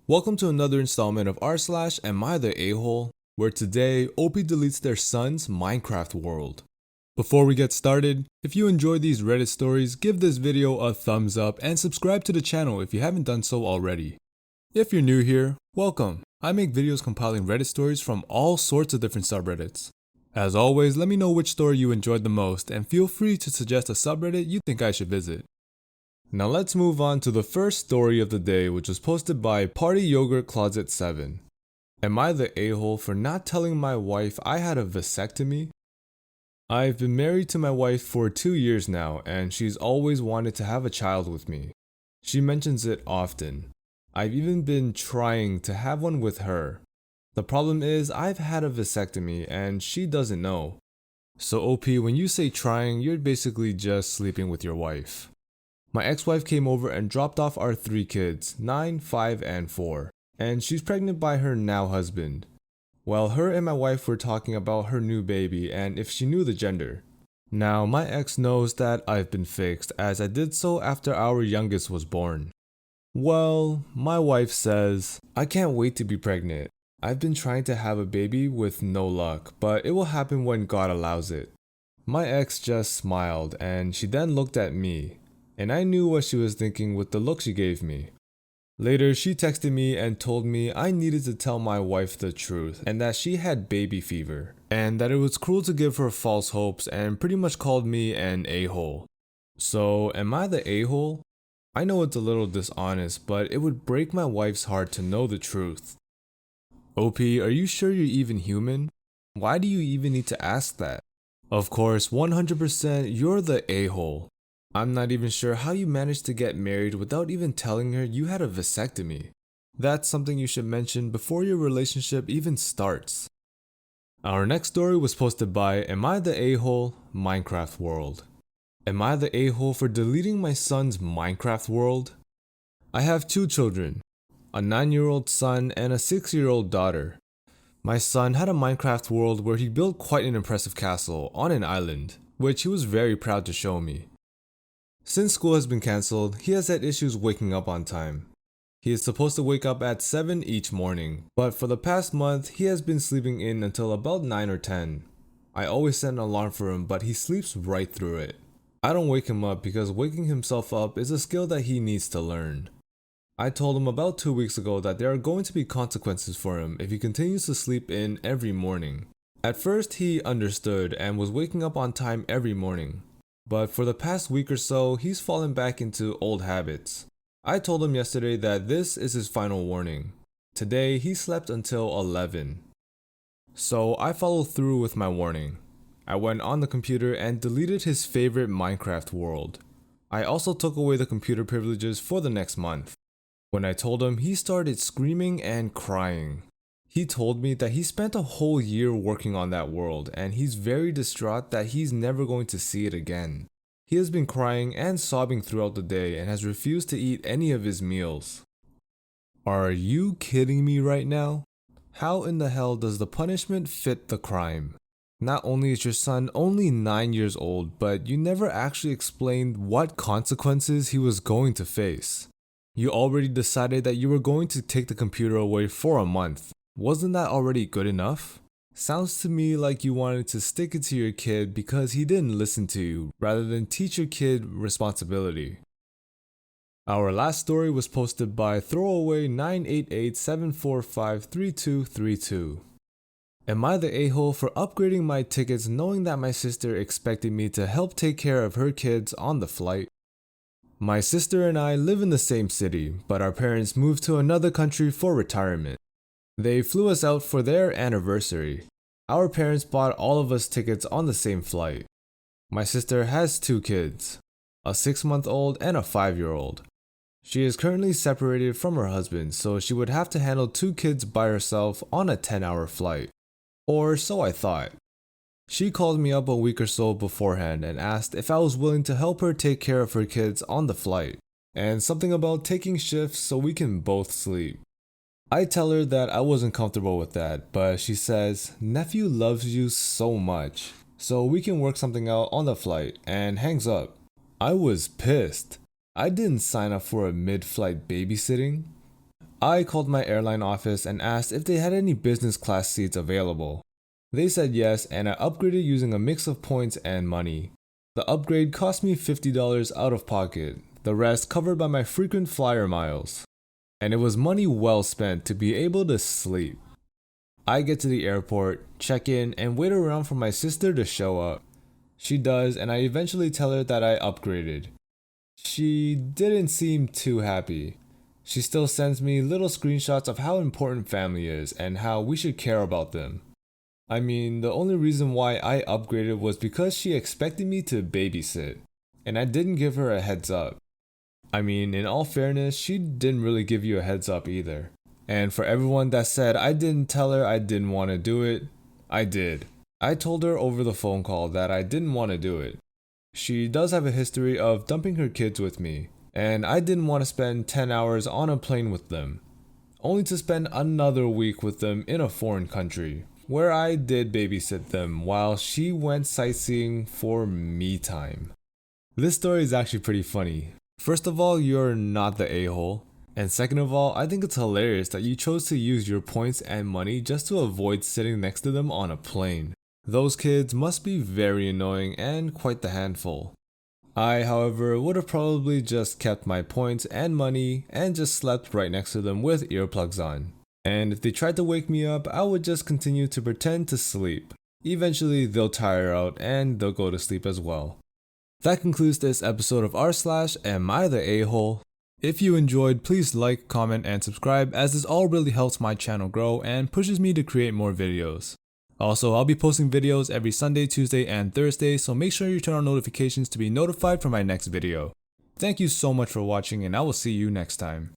Welcome to another installment of r/Am I the A-hole, where today OP deletes their son's Minecraft world. Before we get started, if you enjoyed these Reddit stories, give this video a thumbs up and subscribe to the channel if you haven't done so already. If you're new here, welcome. I make videos compiling Reddit stories from all sorts of different subreddits. As always, let me know which story you enjoyed the most and feel free to suggest a subreddit you think I should visit. Now let's move on to the first story of the day, which was posted by Party Yogurt Closet 7. Am I the a-hole for not telling my wife I had a vasectomy? I've been married to my wife for 2 years now, and she's always wanted to have a child with me. She mentions it often. I've even been trying to have one with her. The problem is I've had a vasectomy and she doesn't know. So OP, when you say trying, you're basically just sleeping with your wife. My ex-wife came over and dropped off our 3 kids, 9, 5, and 4, and she's pregnant by her now husband. Well, her and my wife were talking about her new baby and if she knew the gender. Now, my ex knows that I've been fixed, as I did so after our youngest was born. Well, my wife says, I can't wait to be pregnant. I've been trying to have a baby with no luck, but it will happen when God allows it. My ex just smiled and she then looked at me. And I knew what she was thinking with the look she gave me. Later, she texted me and told me I needed to tell my wife the truth and that she had baby fever, and that it was cruel to give her false hopes, and pretty much called me an a-hole. So, am I the a-hole? I know it's a little dishonest, but it would break my wife's heart to know the truth. OP, are you sure you're even human? Why do you even need to ask that? Of course, 100% you're the a-hole. I'm not even sure how you managed to get married without even telling her you had a vasectomy. That's something you should mention before your relationship even starts. Our next story was posted by Am I the a-hole? Minecraft World. Am I the a-hole for deleting my son's Minecraft world? I have 2 children, a 9-year-old son and a 6-year-old daughter. My son had a Minecraft world where he built quite an impressive castle on an island, which he was very proud to show me. Since school has been cancelled, he has had issues waking up on time. He is supposed to wake up at 7 each morning, but for the past month, he has been sleeping in until about 9 or 10. I always set an alarm for him, but he sleeps right through it. I don't wake him up because waking himself up is a skill that he needs to learn. I told him about 2 weeks ago that there are going to be consequences for him if he continues to sleep in every morning. At first, he understood and was waking up on time every morning. But for the past week or so, he's fallen back into old habits. I told him yesterday that this is his final warning. Today, he slept until 11. So I followed through with my warning. I went on the computer and deleted his favorite Minecraft world. I also took away the computer privileges for the next month. When I told him, he started screaming and crying. He told me that he spent a whole year working on that world and he's very distraught that he's never going to see it again. He has been crying and sobbing throughout the day and has refused to eat any of his meals. Are you kidding me right now? How in the hell does the punishment fit the crime? Not only is your son only 9 years old, but you never actually explained what consequences he was going to face. You already decided that you were going to take the computer away for a month. Wasn't that already good enough? Sounds to me like you wanted to stick it to your kid because he didn't listen to you, rather than teach your kid responsibility. Our last story was posted by Throwaway988-745-3232. Am I the a-hole for upgrading my tickets knowing that my sister expected me to help take care of her kids on the flight? My sister and I live in the same city, but our parents moved to another country for retirement. They flew us out for their anniversary. Our parents bought all of us tickets on the same flight. My sister has 2 kids, a 6-month-old and a 5-year-old. She is currently separated from her husband, so she would have to handle 2 kids by herself on a 10-hour flight. Or so I thought. She called me up a week or so beforehand and asked if I was willing to help her take care of her kids on the flight, and something about taking shifts so we can both sleep. I tell her that I wasn't comfortable with that, but she says, nephew loves you so much, so we can work something out on the flight, and hangs up. I was pissed. I didn't sign up for a mid-flight babysitting. I called my airline office and asked if they had any business class seats available. They said yes, and I upgraded using a mix of points and money. The upgrade cost me $50 out of pocket, the rest covered by my frequent flyer miles. And it was money well spent to be able to sleep. I get to the airport, check in, and wait around for my sister to show up. She does, and I eventually tell her that I upgraded. She didn't seem too happy. She still sends me little screenshots of how important family is and how we should care about them. I mean, the only reason why I upgraded was because she expected me to babysit, and I didn't give her a heads up. I mean, in all fairness, she didn't really give you a heads up either. And for everyone that said I didn't tell her I didn't want to do it, I did. I told her over the phone call that I didn't want to do it. She does have a history of dumping her kids with me, and I didn't want to spend 10 hours on a plane with them, only to spend another week with them in a foreign country, where I did babysit them while she went sightseeing for me time. This story is actually pretty funny. First of all, you're not the a-hole. And second of all, I think it's hilarious that you chose to use your points and money just to avoid sitting next to them on a plane. Those kids must be very annoying and quite the handful. I, however, would have probably just kept my points and money and just slept right next to them with earplugs on. And if they tried to wake me up, I would just continue to pretend to sleep. Eventually, they'll tire out and they'll go to sleep as well. That concludes this episode of r/Am I the A-hole? If you enjoyed, please like, comment, and subscribe, as this all really helps my channel grow and pushes me to create more videos. Also, I'll be posting videos every Sunday, Tuesday, and Thursday, so make sure you turn on notifications to be notified for my next video. Thank you so much for watching, and I will see you next time.